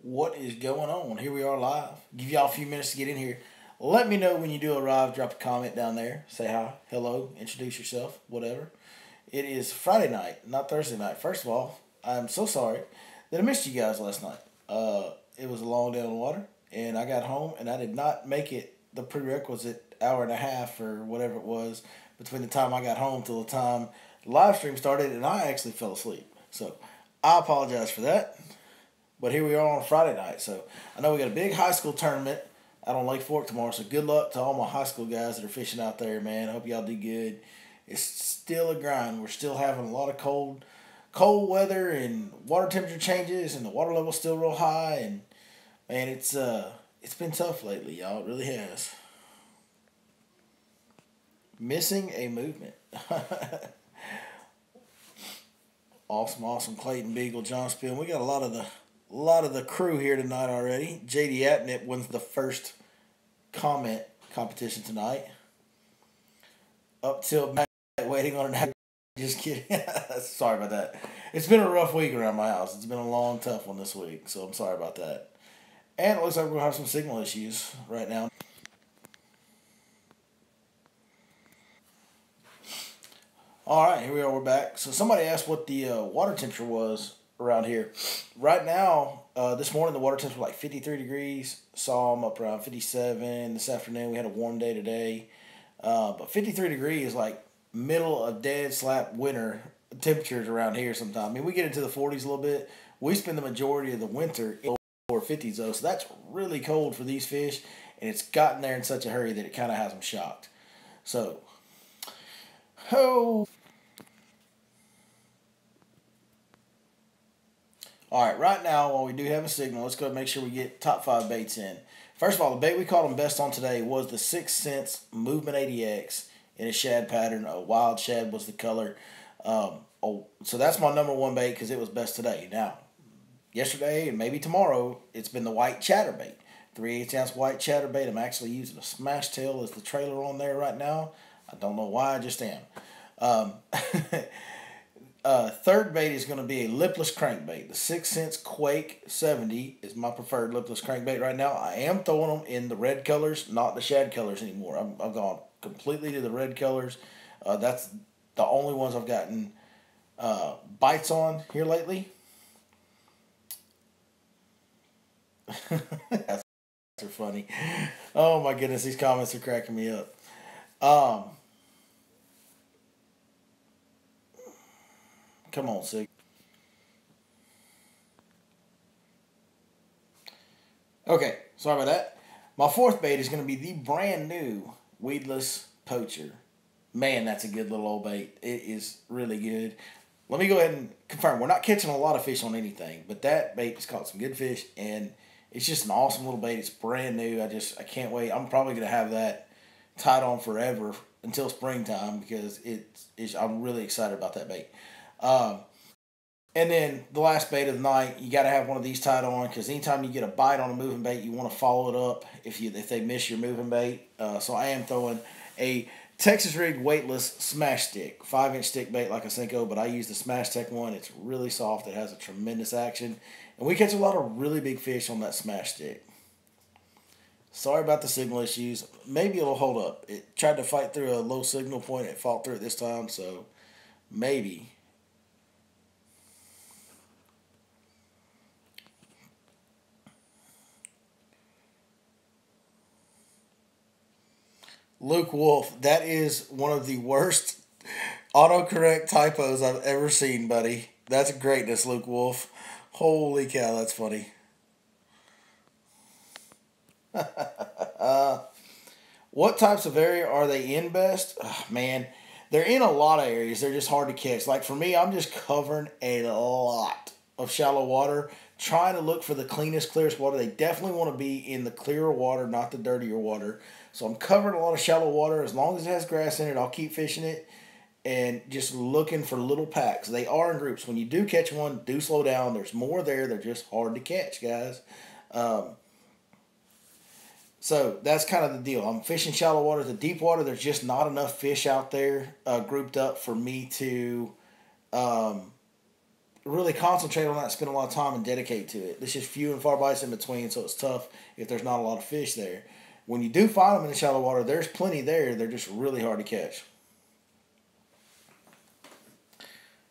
What is going on? Here we are live. Give y'all a few minutes to get in here. Let me know when you do arrive. Drop a comment down there. Say hi, hello, introduce yourself, whatever. It is Friday night, not Thursday night. First of all, I'm so sorry that I missed you guys last night. It was a long day on the water, and I got home and I did not make it the prerequisite hour and a half or whatever it was between the time I got home till the time the live stream started, and I actually fell asleep. So I apologize for that. But here we are on Friday night. So I know we got a big high school tournament out on Lake Fork tomorrow. So good luck to all my high school guys that are fishing out there, man. I hope y'all do good. It's still a grind. We're still having a lot of cold weather and water temperature changes, and the water level's still real high. And man, it's been tough lately, y'all. It really has. Missing a movement. Awesome. Clayton Beagle, John Spill. We got a lot of the crew here tonight already. JD Atnip wins the first comment competition tonight. Up till Matt waiting on an just kidding. Sorry about that. It's been a rough week around my house. It's been a long, tough one this week, so I'm sorry about that. And it looks like we're going to have some signal issues right now. All right, here we are. We're back. So somebody asked what the water temperature was around here. Right now, this morning the water temperature was like 53 degrees. Saw them up around 57 this afternoon. We had a warm day today. But 53 degrees is like middle of dead slap winter temperatures around here sometime. I mean, we get into the 40s a little bit. We spend the majority of the winter in the lower 50s though, so that's really cold for these fish. And it's gotten there in such a hurry that it kind of has them shocked. So, oh. All right, right now, while we do have a signal, let's go and make sure we get top 5 baits in. First of all, the bait we caught them best on today was the 6 Cents Movement 80X in a shad pattern. A wild shad was the color. So that's my number one bait because it was best today. Now, yesterday and maybe tomorrow, it's been the white chatterbait. 3/8 ounce white chatterbait. I'm actually using a smash tail as the trailer on there right now. I don't know why, I just am. Um, Third bait is going to be a lipless crankbait. The 6 Cents Quake 70 is my preferred lipless crankbait right now. I am throwing them in the red colors, not the shad colors anymore. I've gone completely to the red colors. That's the only ones I've gotten bites on here lately. That's funny. Oh my goodness, these comments are cracking me up. Um, Come on, Sig. Okay, sorry about that. My fourth bait is going to be the brand new weedless poacher. Man, that's a good little old bait. It is really good. Let me go ahead and confirm. We're not catching a lot of fish on anything, but that bait has caught some good fish, and it's just an awesome little bait. It's brand new. I can't wait. I'm probably going to have that tied on forever until springtime because I'm really excited about that bait. Um, and then the last bait of the night, you got to have one of these tied on because anytime you get a bite on a moving bait, you want to follow it up if they miss your moving bait. So I am throwing a Texas Rig weightless smash stick, 5-inch stick bait like a Senko, but I use the Smash Tech one. It's really soft. It has a tremendous action, and we catch a lot of really big fish on that smash stick. Sorry about the signal issues. Maybe it'll hold up. It tried to fight through a low signal point. It fought through it this time, so maybe. Luke Wolf, that is one of the worst autocorrect typos I've ever seen, buddy. That's greatness, Luke Wolf. Holy cow, that's funny. What types of area are they in best? Oh, man, they're in a lot of areas. They're just hard to catch. Like for me, I'm just covering a lot of shallow water, trying to look for the cleanest, clearest water. They definitely want to be in the clearer water, not the dirtier water. So I'm covering a lot of shallow water. As long as it has grass in it, I'll keep fishing it and just looking for little packs. They are in groups. When you do catch one, do slow down. There's more there. They're just hard to catch, guys. Um, So that's kind of the deal. I'm fishing shallow water. The deep water, there's just not enough fish out there grouped up for me to really concentrate on that, spend a lot of time and dedicate to it. There's just few and far bites in between, so it's tough if there's not a lot of fish there. When you do find them in the shallow water, there's plenty there. They're just really hard to catch.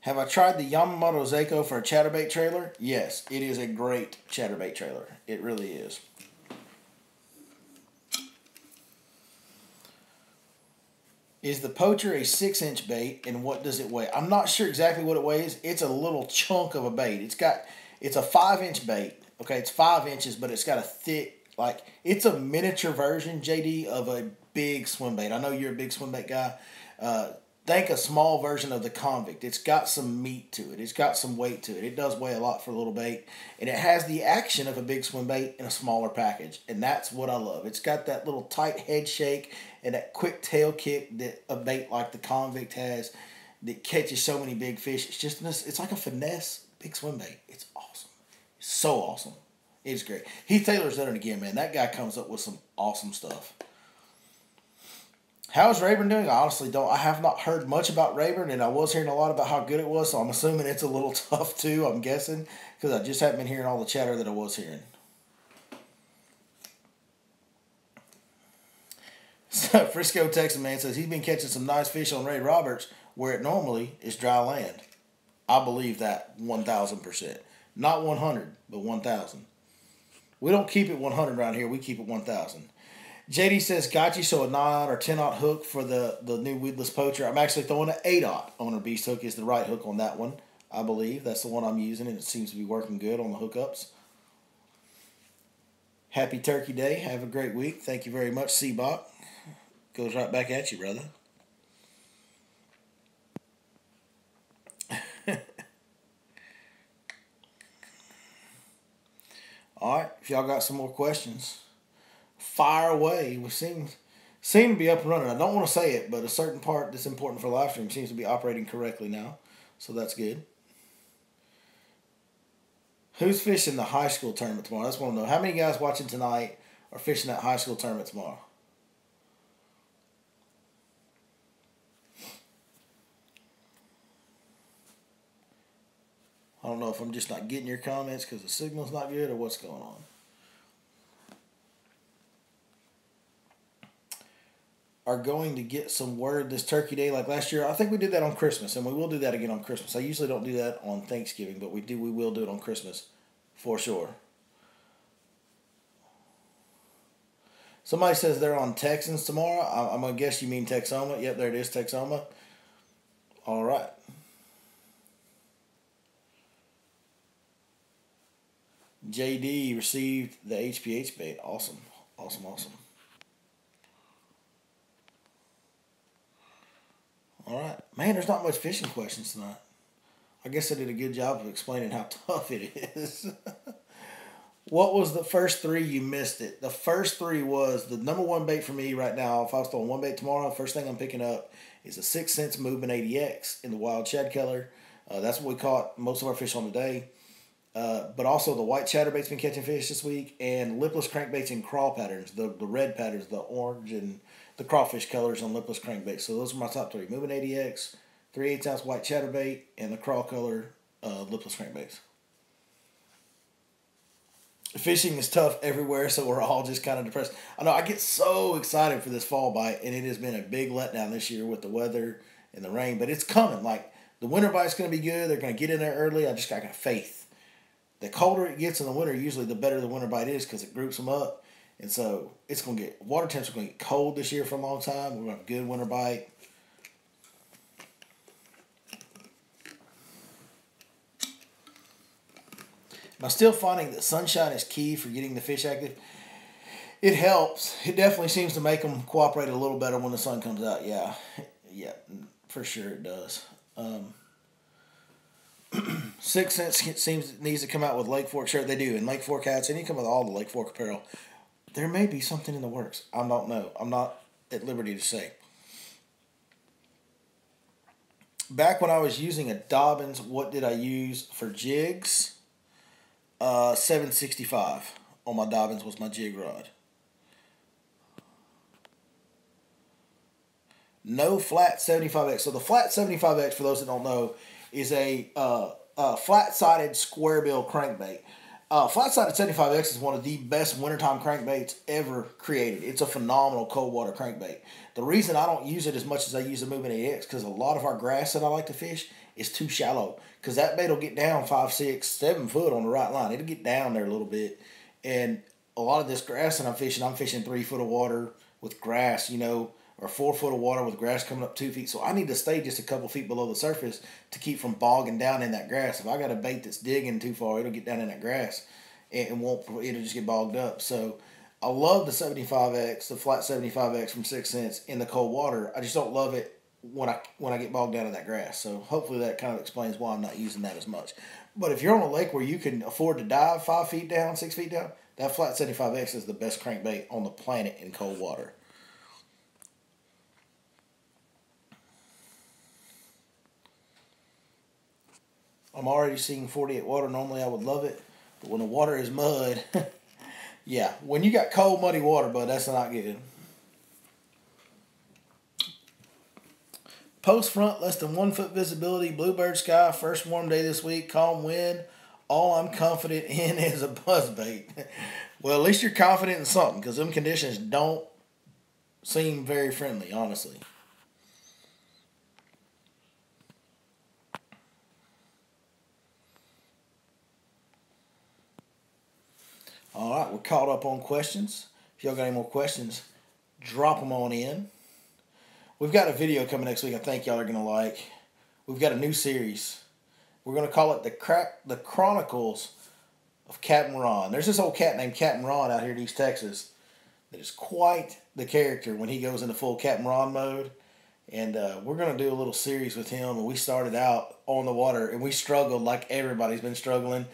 Have I tried the Yamamoto Seiko for a chatterbait trailer? Yes, it is a great chatterbait trailer. It really is. Is the poacher a 6-inch bait, and what does it weigh? I'm not sure exactly what it weighs. It's a little chunk of a bait. It's a 5-inch bait. Okay, it's 5 inches, but it's got a thick, like, it's a miniature version, JD, of a big swim bait. I know you're a big swim bait guy. Think a small version of the convict. It's got some meat to it. It's got some weight to it. It does weigh a lot for a little bait, and it has the action of a big swim bait in a smaller package, and that's what I love. It's got that little tight head shake and that quick tail kick that a bait like the convict has that catches so many big fish. It's like a finesse big swim bait. It's awesome. It's so awesome. It's great. Heath Taylor's done it again, man. That guy comes up with some awesome stuff. How's Rayburn doing? I honestly don't. I have not heard much about Rayburn, and I was hearing a lot about how good it was, so I'm assuming it's a little tough too, I'm guessing, because I just haven't been hearing all the chatter that I was hearing. So Frisco, Texas man says he's been catching some nice fish on Ray Roberts where it normally is dry land. I believe that 1,000%. Not 100, but 1,000. We don't keep it 100 around here. We keep it 1,000. JD says, got you, so a 9-aught or 10-aught hook for the new weedless poacher. I'm actually throwing an 8-aught on her beast hook is the right hook on that one, I believe. That's the one I'm using, and it seems to be working good on the hookups. Happy Turkey Day. Have a great week. Thank you very much, Seabach. Goes right back at you, brother. All right, if y'all got some more questions, fire away. We seem to be up and running. I don't want to say it, but a certain part that's important for live stream seems to be operating correctly now, so that's good. Who's fishing the high school tournament tomorrow? I just want to know how many guys watching tonight are fishing that high school tournament tomorrow. I don't know if I'm just not getting your comments because the signal's not good or what's going on. Are going to get some word this Turkey Day like last year. I think we did that on Christmas, and we will do that again on Christmas. I usually don't do that on Thanksgiving, but we will do it on Christmas for sure. Somebody says they're on Texans tomorrow. I'm going to guess you mean Texoma. Yep, there it is, Texoma. All right. JD received the HPH bait. Awesome. Awesome, awesome. All right. Man, there's not much fishing questions tonight. I guess I did a good job of explaining how tough it is. What was the first three you missed it? The first three was the number one bait for me right now. If I was throwing one bait tomorrow, first thing I'm picking up is a 6 cents movement 80X in the wild shad color. That's what we caught most of our fish on today. But also the white chatterbait's been catching fish this week, and lipless crankbaits in crawl patterns, the red patterns, the orange and the crawfish colors on lipless crankbaits. So those are my top three. Moving 80X, 3/8 ounce white chatterbait, and the crawl color lipless crankbaits. Fishing is tough everywhere, so we're all just kind of depressed. I know I get so excited for this fall bite, and it has been a big letdown this year with the weather and the rain, but it's coming. Like, the winter bite's going to be good. They're going to get in there early. I got faith. The colder it gets in the winter, usually the better the winter bite is because it groups them up. And so it's going to get, water temps are going to get cold this year for a long time. We're going to have a good winter bite. Am I still finding that sunshine is key for getting the fish active? It helps. It definitely seems to make them cooperate a little better when the sun comes out. Yeah, for sure it does. 6 Cents needs to come out with Lake Fork shirt. They do, and Lake Fork hats. They need to come with all the Lake Fork apparel. There may be something in the works. I don't know. I'm not at liberty to say. Back when I was using a Dobbins, what did I use for jigs? 765 on my Dobbins was my jig rod. No flat 75X. So the flat 75X, for those that don't know, is a flat-sided square bill crankbait. Flat-sided 75X is one of the best wintertime crankbaits ever created. It's a phenomenal cold water crankbait. The reason I don't use it as much as I use the Movement 80X because a lot of our grass that I like to fish is too shallow. Because that bait will get down 5, 6, 7 foot on the right line. It'll get down there a little bit. And a lot of this grass that I'm fishing 3 foot of water with grass, or 4 foot of water with grass coming up 2 feet. So I need to stay just a couple feet below the surface to keep from bogging down in that grass. If I got a bait that's digging too far, it'll get down in that grass and it'll just get bogged up. So I love the 75X, the flat 75X from 6 cents in the cold water. I just don't love it when I get bogged down in that grass. So hopefully that kind of explains why I'm not using that as much. But if you're on a lake where you can afford to dive 5 feet down, 6 feet down, that flat 75X is the best crankbait on the planet in cold water. I'm already seeing 48 water. Normally I would love it. But when the water is mud, yeah. When you got cold, muddy water, bud, that's not good. Post front, less than 1 foot visibility, bluebird sky, first warm day this week, calm wind. All I'm confident in is a buzzbait. Well, at least you're confident in something because them conditions don't seem very friendly, honestly. All right, we're caught up on questions. If y'all got any more questions, drop them on in. We've got a video coming next week I think y'all are going to like. We've got a new series. We're going to call it the Chronicles of Captain Ron. There's this old cat named Captain Ron out here in East Texas that is quite the character when he goes into full Captain Ron mode. And we're going to do a little series with him. And we started out on the water and we struggled like everybody's been struggling.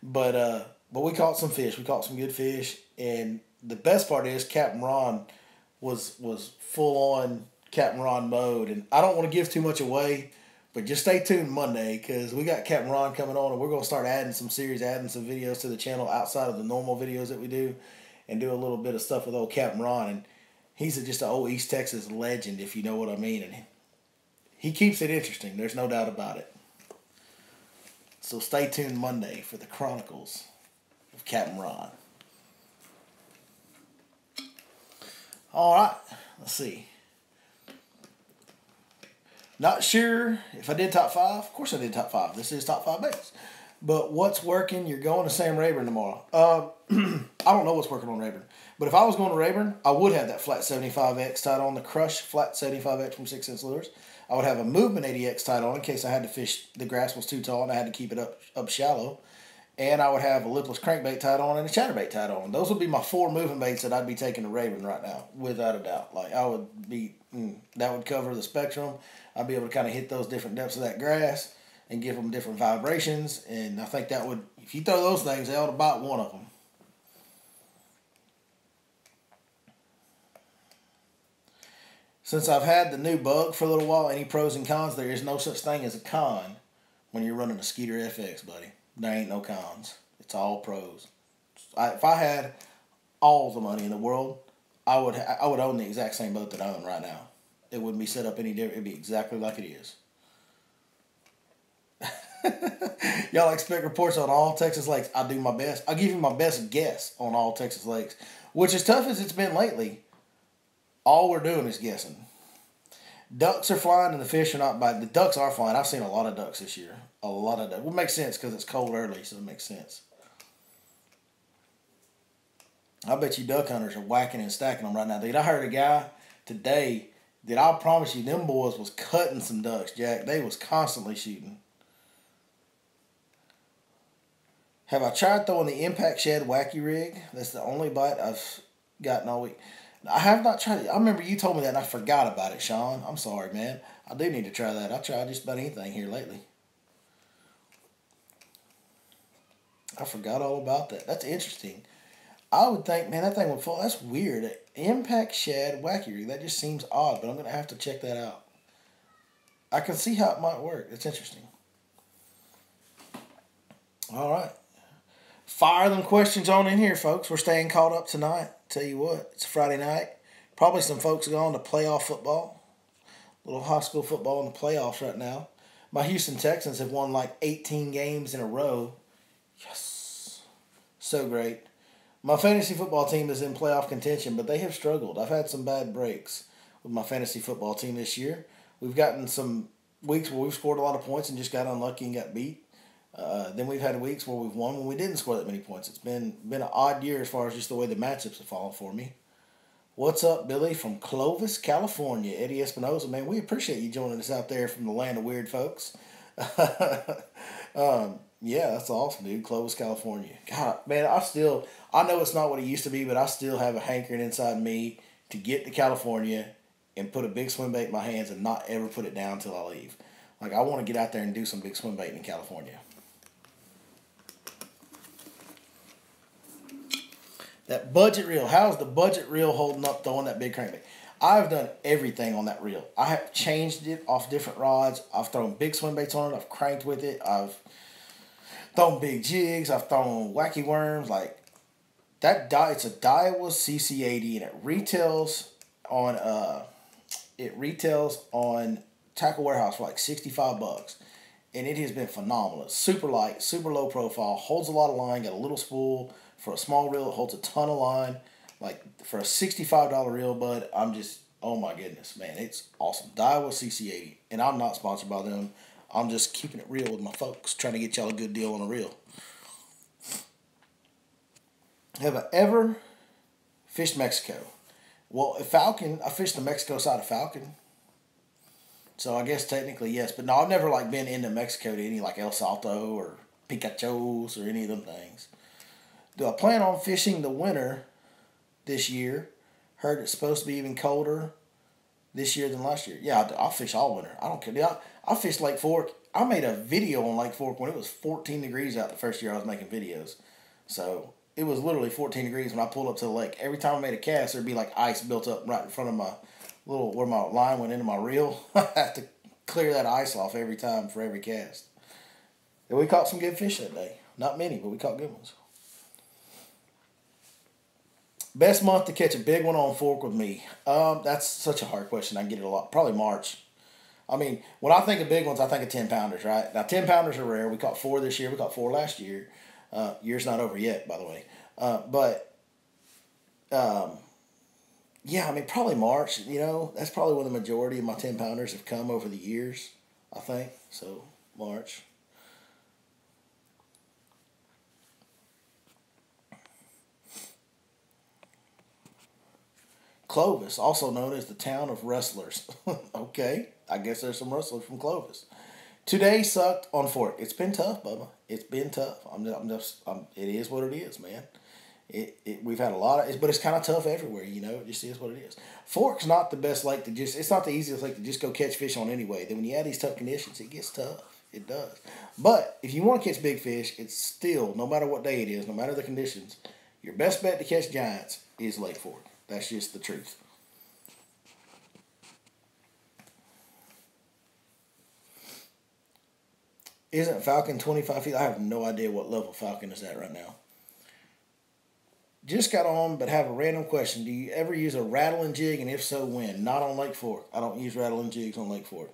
But we caught some fish. We caught some good fish. And the best part is Captain Ron was full on Captain Ron mode. And I don't want to give too much away, but just stay tuned Monday because we got Captain Ron coming on and we're going to start adding some videos to the channel outside of the normal videos that we do and do a little bit of stuff with old Captain Ron. And he's just an old East Texas legend, if you know what I mean. And he keeps it interesting. There's no doubt about it. So stay tuned Monday for the Chronicles of Captain Ron. All right, let's see. Not sure if I did top 5. Of course I did top 5. This is top 5 baits. But what's working? You're going to Sam Rayburn tomorrow. I don't know what's working on Rayburn. But if I was going to Rayburn, I would have that flat 75X tied on, the Crush flat 75X from 6 cents lures. I would have a Movement 80X tied on in case I had to fish, the grass was too tall and I had to keep it up shallow. And I would have a lipless crankbait tied on and a chatterbait tied on. Those would be my 4 moving baits that I'd be taking to Rayburn right now, without a doubt. Like I would be, that would cover the spectrum. I'd be able to kind of hit those different depths of that grass and give them different vibrations. And I think that would, if you throw those things, they ought to bite one of them. Since I've had the new bug for a little while, any pros and cons? There is no such thing as a con when you're running a Skeeter FX, buddy. There ain't no cons. It's all pros. If I had all the money in the world, I would own the exact same boat that I own right now. It wouldn't be set up any different. It'd be exactly like it is. Y'all expect reports on all Texas lakes. I'll do my best. I'll give you my best guess on all Texas lakes, which as tough as it's been lately, all we're doing is guessing. Ducks are flying and the fish are not biting. The ducks are flying. I've seen a lot of ducks this year. A lot of ducks. Well, it makes sense because it's cold early, so it makes sense. I bet you duck hunters are whacking and stacking them right now. Dude, I heard a guy today that I promise you them boys was cutting some ducks, Jack. They was constantly shooting. Have I tried throwing the Impact Shed Wacky Rig? That's the only bite I've gotten all week. I have not tried it. I remember you told me that and I forgot about it, Sean. I'm sorry, man. I do need to try that. I tried just about anything here lately. I forgot all about that. That's interesting. I would think, man, that thing would fall. That's weird. Impact Shad Wacky Rig. That just seems odd, but I'm going to have to check that out. I can see how it might work. It's interesting. All right. Fire them questions on in here, folks. We're staying caught up tonight. Tell you what, it's a Friday night. Probably some folks going to playoff football. A little high school football in the playoffs right now. My Houston Texans have won like 18 games in a row. Yes. So great. My fantasy football team is in playoff contention, but they have struggled. I've had some bad breaks with my fantasy football team this year. We've gotten some weeks where we've scored a lot of points and just got unlucky and got beat. Then we've had weeks where we've won when we didn't score that many points. It's been an odd year as far as just the way the matchups have fallen for me. What's up, Billy, from Clovis, California? Eddie Espinoza, man, we appreciate you joining us out there from the land of weird folks. Yeah, that's awesome, dude. Clovis, California. God, man, I know it's not what it used to be, but I still have a hankering inside me to get to California and put a big swim bait in my hands and not ever put it down until I leave. Like, I want to get out there and do some big swim baiting in California. That budget reel. How's the budget reel holding up throwing that big crankbait? I've done everything on that reel. I have changed it off different rods. I've thrown big swim baits on it. I've cranked with it. I've thrown big jigs. I've thrown wacky worms. Like that. It's a Daiwa CC80, and it retails on Tackle Warehouse for like $65, and it has been phenomenal. It's super light, super low profile, holds a lot of line, got a little spool. For a small reel, it holds a ton of line. Like, for a $65 reel, bud, I'm just, oh my goodness, man, it's awesome. Daiwa CC80, and I'm not sponsored by them. I'm just keeping it real with my folks, trying to get y'all a good deal on a reel. Have I ever fished Mexico? Well, Falcon, I fished the Mexico side of Falcon. So I guess technically yes, but no, I've never like been into Mexico to any like El Salto or Picachos or any of them things. Do I plan on fishing the winter this year? Heard it's supposed to be even colder this year than last year. Yeah, I'll fish all winter. I don't care. I fished Lake Fork. I made a video on Lake Fork when it was 14 degrees out the first year I was making videos. So it was literally 14 degrees when I pulled up to the lake. Every time I made a cast, there'd be like ice built up right in front of my where my line went into my reel. I have to clear that ice off every time for every cast. And we caught some good fish that day. Not many, but we caught good ones. Best month to catch a big one on fork with me. That's such a hard question. I get it a lot. Probably March. I mean, when I think of big ones, I think of 10-pounders, right? Now, 10-pounders are rare. We caught 4 this year. We caught 4 last year. Year's not over yet, by the way. Yeah, I mean, probably March. You know, that's probably when the majority of my 10-pounders have come over the years, I think. So, March. Clovis, also known as the town of wrestlers. Okay, I guess there's some wrestlers from Clovis. Today sucked on fork. It's been tough, Bubba. It's been tough. It is what it is, man. We've had a lot of, but it's kind of tough everywhere, you know. It just is what it is. Fork's not the best lake to just, it's not the easiest lake to just go catch fish on anyway. Then when you add these tough conditions, it gets tough. It does. But if you want to catch big fish, it's still, no matter what day it is, no matter the conditions, your best bet to catch giants is Lake Fork. That's just the truth. Isn't Falcon 25 feet? I have no idea what level Falcon is at right now. Just got on, but have a random question. Do you ever use a rattling jig, and if so, when? Not on Lake Fork. I don't use rattling jigs on Lake Fork.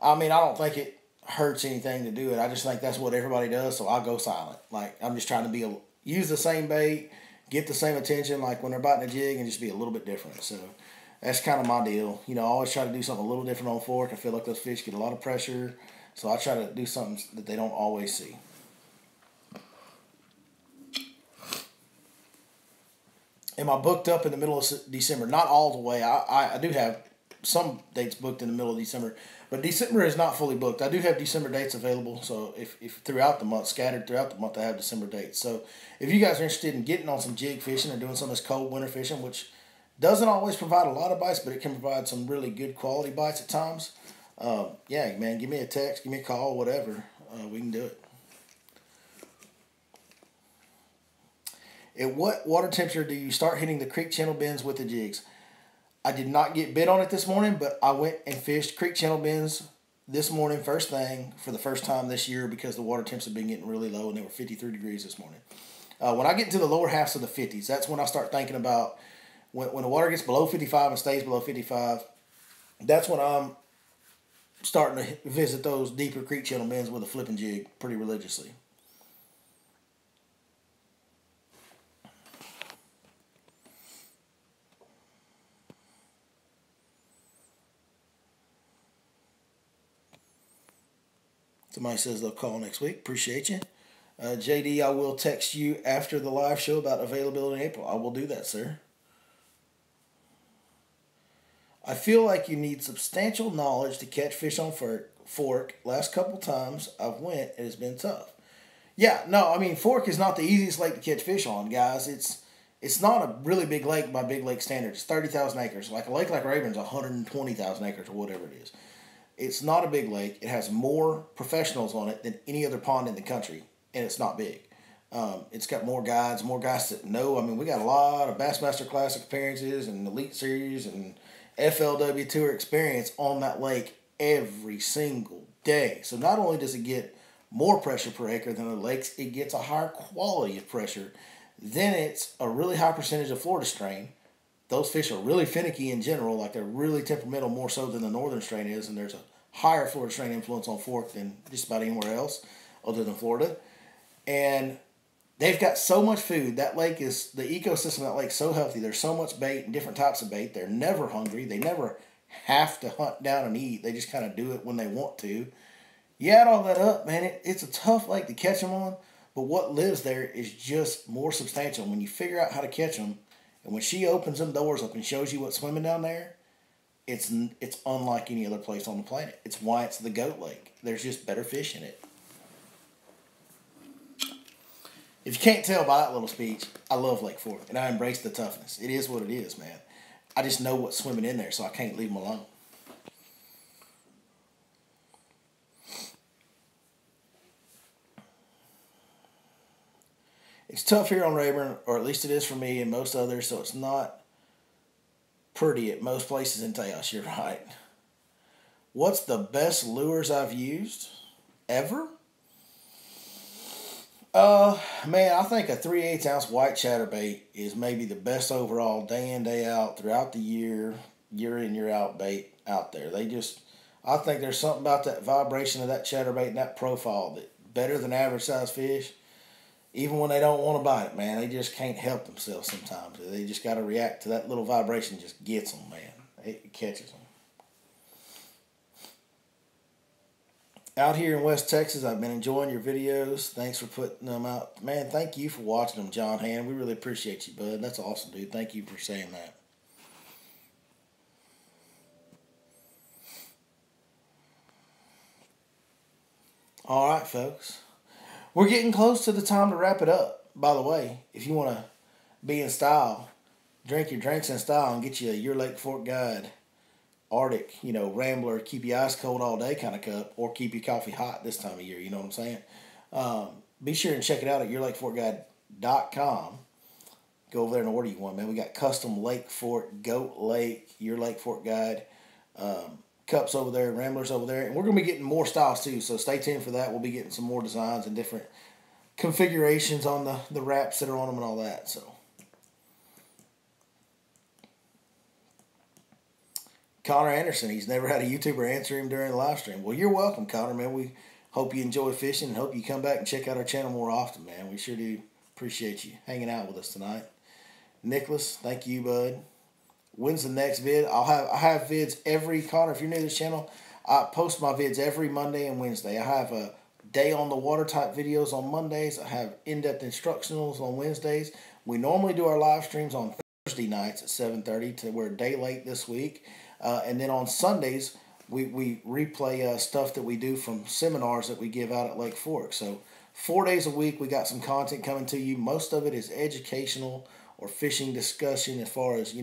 I mean, I don't think it hurts anything to do it. I just think that's what everybody does, so I'll go silent. Like, I'm just trying to use the same bait, get the same attention like when they're biting a jig, and just be a little bit different. So that's kind of my deal. You know, I always try to do something a little different on fork. I feel like those fish get a lot of pressure, so I try to do something that they don't always see. Am I booked up in the middle of December? Not all the way. I do have some dates booked in the middle of December, but December is not fully booked. I do have December dates available, so if throughout the month, scattered throughout the month, I have December dates. So if you guys are interested in getting on some jig fishing or doing some of this cold winter fishing, which doesn't always provide a lot of bites, but it can provide some really good quality bites at times, yeah, man, give me a text, give me a call, whatever. We can do it. At what water temperature do you start hitting the creek channel bends with the jigs? I did not get bit on it this morning, but I went and fished creek channel bends this morning, first thing, for the first time this year because the water temps have been getting really low and they were 53 degrees this morning. When I get into the lower halves of the 50s, that's when I start thinking about when the water gets below 55 and stays below 55, that's when I'm starting to visit those deeper creek channel bends with a flipping jig pretty religiously. Somebody says they'll call next week. Appreciate you. JD, I will text you after the live show about availability in April. I will do that, sir. I feel like you need substantial knowledge to catch fish on fork. Last couple times I've went, it has been tough. Yeah, no, I mean Fork is not the easiest lake to catch fish on, guys. It's not a really big lake by big lake standards. It's 30,000 acres. Like a lake like Rayburn's 120,000 acres or whatever it is. It's not a big lake. It has more professionals on it than any other pond in the country, and it's not big. It's got more guys that know. I mean, we got a lot of Bassmaster Classic appearances and Elite Series and FLW Tour experience on that lake every single day. So not only does it get more pressure per acre than the lakes, it gets a higher quality of pressure. Then it's a really high percentage of Florida strain. Those fish are really finicky in general, like they're really temperamental more so than the northern strain is, and there's a higher Florida strain influence on Fork than just about anywhere else other than Florida. And they've got so much food. That lake is, the ecosystem of that lake's so healthy. There's so much bait and different types of bait. They're never hungry. They never have to hunt down and eat. They just kind of do it when they want to. You add all that up, man, it's a tough lake to catch them on, but what lives there is just more substantial. When you figure out how to catch them, and when she opens them doors up and shows you what's swimming down there, it's unlike any other place on the planet. It's why it's the goat lake. There's just better fish in it. If you can't tell by that little speech, I love Lake Fork, and I embrace the toughness. It is what it is, man. I just know what's swimming in there, so I can't leave them alone. It's tough here on Rayburn, or at least it is for me and most others, so it's not pretty at most places in Taos. You're right. What's the best lures I've used ever? Man, I think a 3/8 ounce white chatterbait is maybe the best overall day in, day out, throughout the year, year in, year out bait out there. I think there's something about that vibration of that chatterbait and that profile that better than average size fish. Even when they don't want to bite it, man, they just can't help themselves sometimes. They just got to react to that little vibration. Just gets them, man. It catches them. Out here in West Texas, I've been enjoying your videos. Thanks for putting them out. Man, thank you for watching them, John Han. We really appreciate you, bud. That's awesome, dude. Thank you for saying that. All right, folks. We're getting close to the time to wrap it up. By the way, if you want to be in style, drink your drinks in style and get you a Your Lake Fork Guide Arctic, Rambler, keep you ice cold all day kind of cup, or keep your coffee hot this time of year, you know what I'm saying? Be sure and check it out at yourlakeforkguide.com. Go over there and order you one, man. We got custom Lake Fork, Goat Lake, Your Lake Fork Guide, cups over there, ramblers over there, and we're going to be getting more styles too, so stay tuned for that. We'll be getting some more designs and different configurations on the wraps that are on them and all that. So Connor Anderson, he's never had a YouTuber answer him during the live stream. Well, you're welcome, Connor, man. We hope you enjoy fishing and hope you come back and check out our channel more often, man. We sure do appreciate you hanging out with us tonight. Nicholas, thank you, bud. When's the next vid? I have vids every, Connor, if you're new to this channel, I post my vids every Monday and Wednesday. I have a day on the water type videos on Mondays. I have in-depth instructionals on Wednesdays. We normally do our live streams on Thursday nights at 7:30. We're a day late this week. And then on Sundays, we replay stuff that we do from seminars that we give out at Lake Fork. So 4 days a week, we got some content coming to you. Most of it is educational or fishing discussion as far as,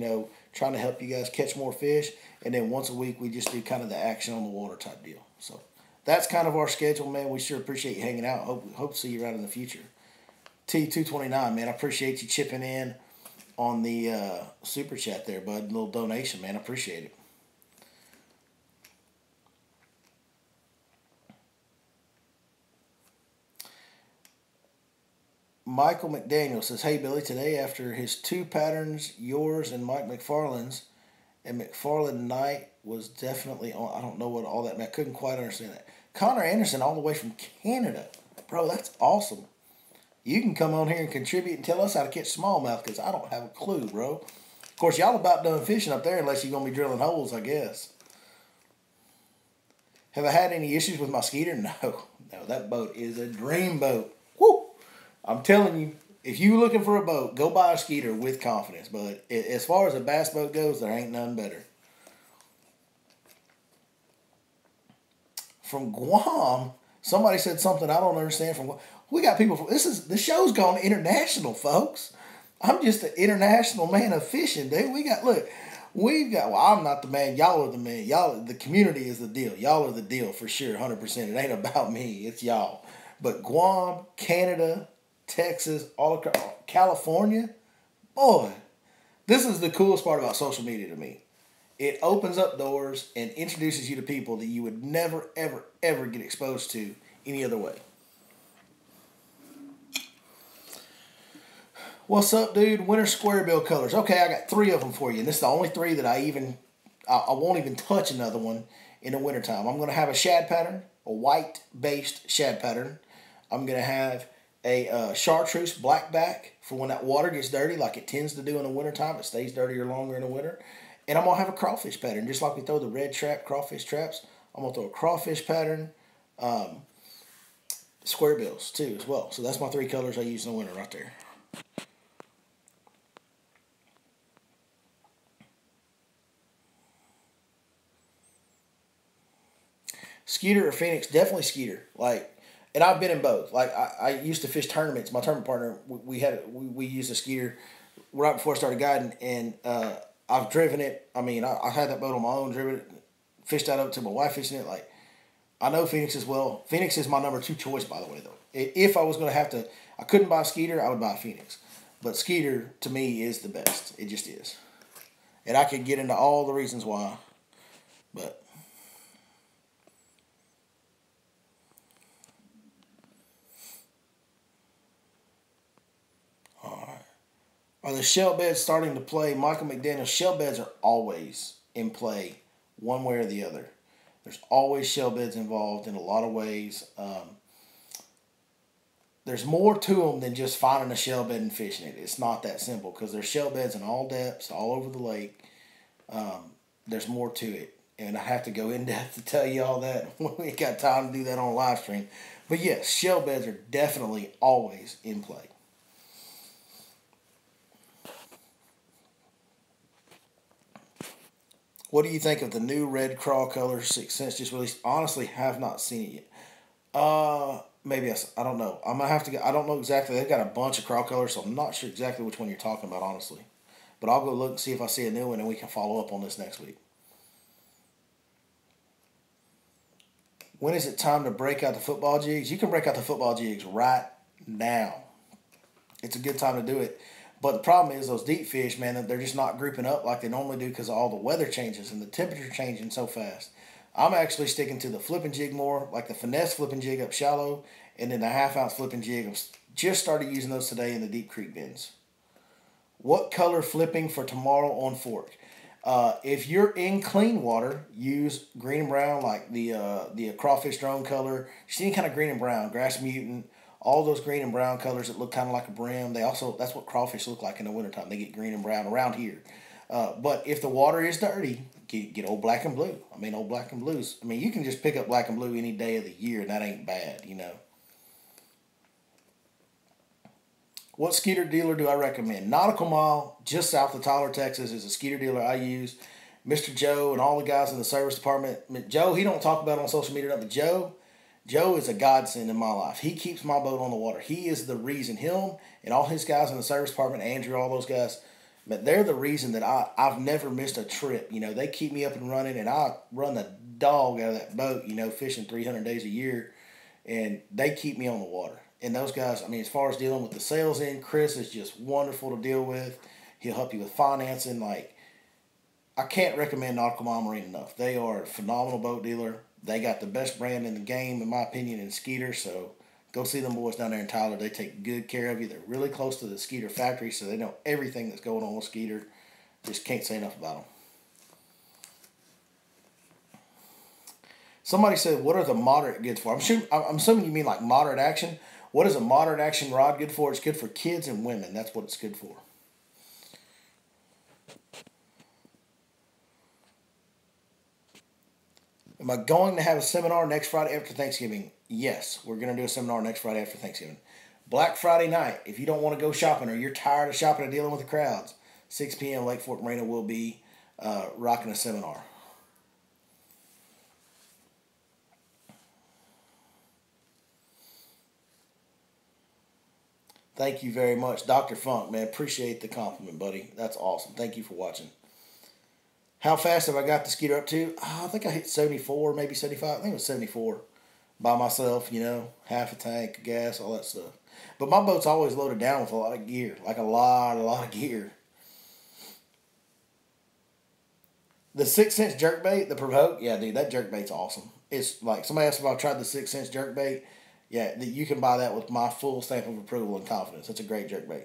trying to help you guys catch more fish. And then once a week, we just do kind of the action on the water type deal. So that's kind of our schedule, man. We sure appreciate you hanging out. Hope to see you around in the future. T229, man, I appreciate you chipping in on the super chat there, bud. Little donation, man. I appreciate it. Michael McDaniel says, hey, Billy, today after his two patterns, yours and Mike McFarland's, And McFarland Knight was definitely on. I don't know what all that meant. I couldn't quite understand that. Connor Anderson, all the way from Canada. Bro, that's awesome. You can come on here and contribute and tell us how to catch smallmouth because I don't have a clue, bro. Of course, y'all about done fishing up there unless you're going to be drilling holes, I guess. Have I had any issues with my Skeeter? No. No, that boat is a dream boat. Woo! I'm telling you, if you're looking for a boat, go buy a Skeeter with confidence. But as far as a bass boat goes, there ain't none better. From Guam, somebody said something I don't understand from Guam. We got people from the show's gone international, folks. I'm just an international man of fishing, dude. We've got well, I'm not the man, y'all are the man. The community is the deal. Y'all are the deal for sure, 100%. It ain't about me, it's y'all. But Guam, Canada, Texas, all across California, boy, this is the coolest part about social media to me. It opens up doors and introduces you to people that you would never, ever, ever get exposed to any other way. What's up, dude? Winter square bill colors. Okay, I got 3 of them for you. And this is the only 3 that I won't even touch another one in the wintertime. I'm going to have a shad pattern, a white-based shad pattern. I'm going to have a chartreuse blackback for when that water gets dirty like it tends to do in the wintertime. It stays dirtier longer in the winter. And I'm going to have a crawfish pattern. Just like we throw the red trap, crawfish traps, I'm going to throw a crawfish pattern, square bills too as well. So that's my 3 colors I use in the winter right there. Skeeter or Phoenix? Definitely Skeeter. And I've been in both. I used to fish tournaments. My tournament partner, we used a Skeeter right before I started guiding, and I've driven it. I mean, I had that boat on my own, driven it, fished that up to my wife fishing it. I know Phoenix as well. Phoenix is my number 2 choice, by the way, though. If I was going to have to, I couldn't buy a Skeeter, I would buy a Phoenix. But Skeeter, to me, is the best. It just is. And I could get into all the reasons why, but are the shell beds starting to play? Michael McDaniel, shell beds are always in play one way or the other. There's always shell beds involved in a lot of ways. There's more to them than just finding a shell bed and fishing it. It's not that simple because there's shell beds in all depths, all over the lake. There's more to it. And I have to go in depth to tell you all that. We ain't got time to do that on a live stream. But yes, shell beds are definitely always in play. What do you think of the new red crawl color 6 cents just released? Honestly, have not seen it yet. Maybe I don't know. I'm gonna have to get. I don't know exactly. They've got a bunch of crawl colors, so I'm not sure exactly which one you're talking about, honestly. But I'll go look and see if I see a new one, and we can follow up on this next week. When is it time to break out the football jigs? You can break out the football jigs right now. It's a good time to do it. But the problem is those deep fish, man, they're just not grouping up like they normally do because of all the weather changes and the temperature changing so fast. I'm actually sticking to the flipping jig more, like the finesse flipping jig up shallow, and then the half-ounce flipping jig. I've just started using those today in the deep creek bends. What color flipping for tomorrow on fork? If you're in clean water, use green and brown, like the crawfish drone color. Just any kind of green and brown, grass mutant, all those green and brown colors that look kind of like a brim. That's what crawfish look like in the wintertime. They get green and brown around here. But if the water is dirty, get old black and blue. I mean, old black and blues. I mean, you can just pick up black and blue any day of the year, and that ain't bad, you know. What Skeeter dealer do I recommend? Nautical Mile, just south of Tyler, Texas, is a Skeeter dealer I use. Mr. Joe and all the guys in the service department. Joe, he don't talk about it on social media, but Joe is a godsend in my life. He keeps my boat on the water. He is the reason. Him and all his guys in the service department, Andrew, all those guys, but they're the reason that I've never missed a trip. You know, they keep me up and running, and I run the dog out of that boat, you know, fishing 300 days a year, and they keep me on the water. And those guys, I mean, as far as dealing with the sales end, Chris is just wonderful to deal with. He'll help you with financing. Like, I can't recommend Nautical Mile Marine enough. They are a phenomenal boat dealer. They got the best brand in the game, in my opinion, in Skeeter. So go see them boys down there in Tyler. They take good care of you. They're really close to the Skeeter factory, so they know everything that's going on with Skeeter. Just can't say enough about them. Somebody said, what are the moderate good for? I'm assuming you mean like moderate action. What is a moderate action rod good for? It's good for kids and women. That's what it's good for. Am I going to have a seminar next Friday after Thanksgiving? Yes, we're going to do a seminar next Friday after Thanksgiving. Black Friday night, if you don't want to go shopping or you're tired of shopping and dealing with the crowds, 6 p.m. Lake Fork Marina will be rocking a seminar. Thank you very much. Dr. Funk, man, appreciate the compliment, buddy. That's awesome. Thank you for watching. How fast have I got the Skeeter up to? Oh, I think I hit 74, maybe 75. I think it was 74 by myself, half a tank of gas, all that stuff. But my boat's always loaded down with a lot of gear, like a lot of gear. The 6-inch jerkbait, the Provoke, yeah, dude, that jerkbait's awesome. It's like, somebody asked if I tried the 6-inch jerkbait. Yeah, you can buy that with my full stamp of approval and confidence. It's a great jerkbait.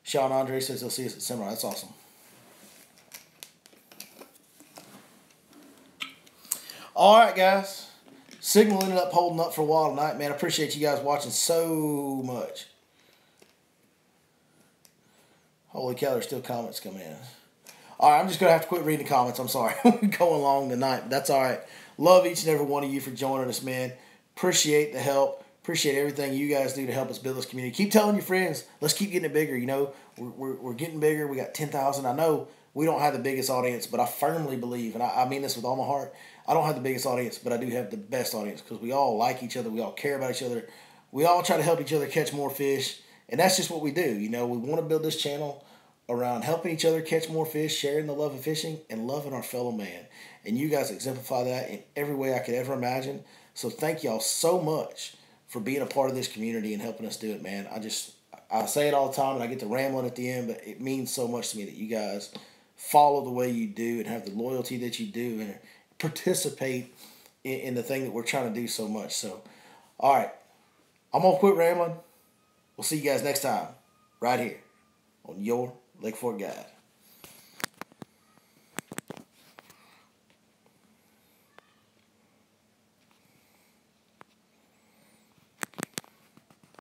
Sean Andre says he'll see us at seminar. That's awesome. All right, guys. Signal ended up holding up for a while tonight, man. I appreciate you guys watching so much. Holy cow, there's still comments coming in. All right, I'm just going to have to quit reading the comments. I'm sorry. We're going long tonight, but that's all right. Love each and every one of you for joining us, man. Appreciate the help. Appreciate everything you guys do to help us build this community. Keep telling your friends. Let's keep getting it bigger. We're getting bigger. We got 10,000. I know we don't have the biggest audience, but I firmly believe, and I mean this with all my heart, I don't have the biggest audience, but I do have the best audience because we all like each other. We all care about each other. We all try to help each other catch more fish, and that's just what we do. We want to build this channel around helping each other catch more fish, sharing the love of fishing, and loving our fellow man. And you guys exemplify that in every way I could ever imagine. So thank y'all so much for being a part of this community and helping us do it, man. I say it all the time, and I get to rambling at the end, but it means so much to me that you guys follow the way you do and have the loyalty that you do and participate in the thing that we're trying to do so much. So, all right. I'm going to quit rambling. We'll see you guys next time right here on your Lake Fork Guide.